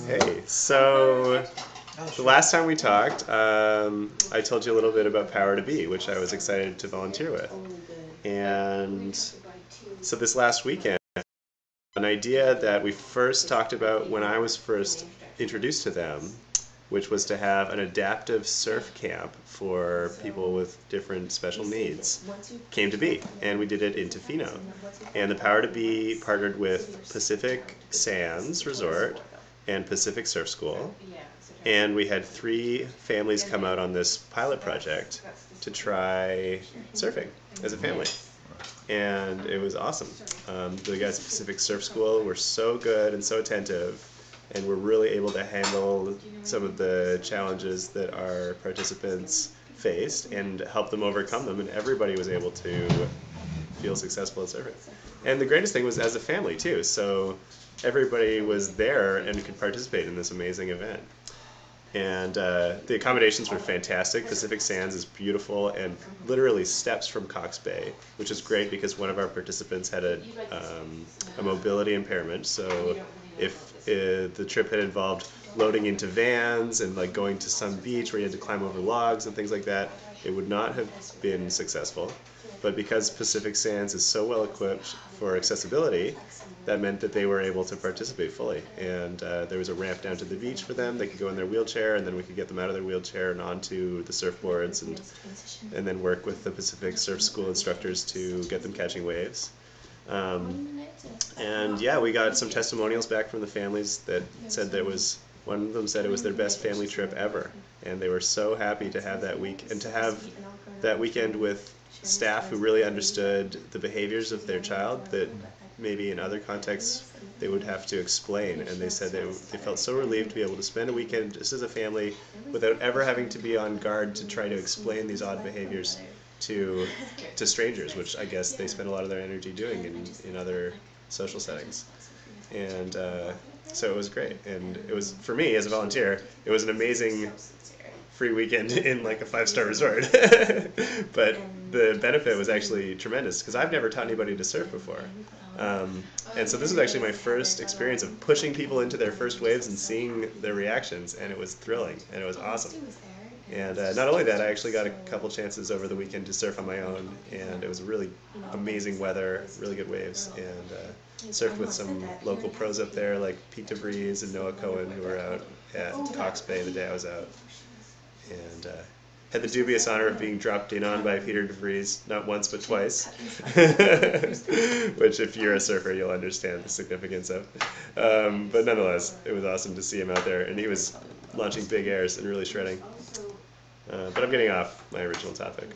Hey, so the last time we talked, I told you a little bit about Power to Be, which I was excited to volunteer with. And so this last weekend, an idea that we first talked about when I was first introduced to them, which was to have an adaptive surf camp for people with different special needs, came to be. And we did it in Tofino. And the Power to Be partnered with Pacific Sands Resort and Pacific Surf School. And we had 3 families come out on this pilot project to try surfing as a family. And it was awesome. The guys at Pacific Surf School were so good and so attentive, and were really able to handle some of the challenges that our participants faced and help them overcome them, and everybody was able to feel successful at surfing. And the greatest thing was as a family too, so everybody was there and could participate in this amazing event. And the accommodations were fantastic. Pacific Sands is beautiful and literally steps from Cox Bay, which is great because one of our participants had a mobility impairment. So if the trip had involved loading into vans and like going to some beach where you had to climb over logs and things like that, it would not have been successful. But because Pacific Sands is so well equipped for accessibility, that meant that they were able to participate fully. And there was a ramp down to the beach for them. They could go in their wheelchair, and then we could get them out of their wheelchair and onto the surfboards, and then work with the Pacific Surf School instructors to get them catching waves. And yeah, we got some testimonials back from the families that said that one of them said it was their best family trip ever, and they were so happy to have that week and to have that weekend with staff who really understood the behaviors of their child that maybe in other contexts they would have to explain. And they said they felt so relieved to be able to spend a weekend just as a family without ever having to be on guard to try to explain these odd behaviors to strangers, which I guess they spend a lot of their energy doing in other social settings. And so it was great. And it was, for me as a volunteer, it was an amazing free weekend in like a 5-star resort. But the benefit was actually tremendous because I've never taught anybody to surf before. And so this was actually my first experience of pushing people into their first waves and seeing their reactions, and it was thrilling and it was awesome. And not only that, I actually got a couple chances over the weekend to surf on my own, and it was really amazing weather, really good waves, and surfed with some local pros up there like Pete DeVries and Noah Cohen, who were out at Cox Bay the day I was out. And had the dubious honor of being dropped in on by Peter DeVries, not once but twice, which if you're a surfer you'll understand the significance of. But nonetheless, it was awesome to see him out there, and he was launching big airs and really shredding. But I'm getting off my original topic.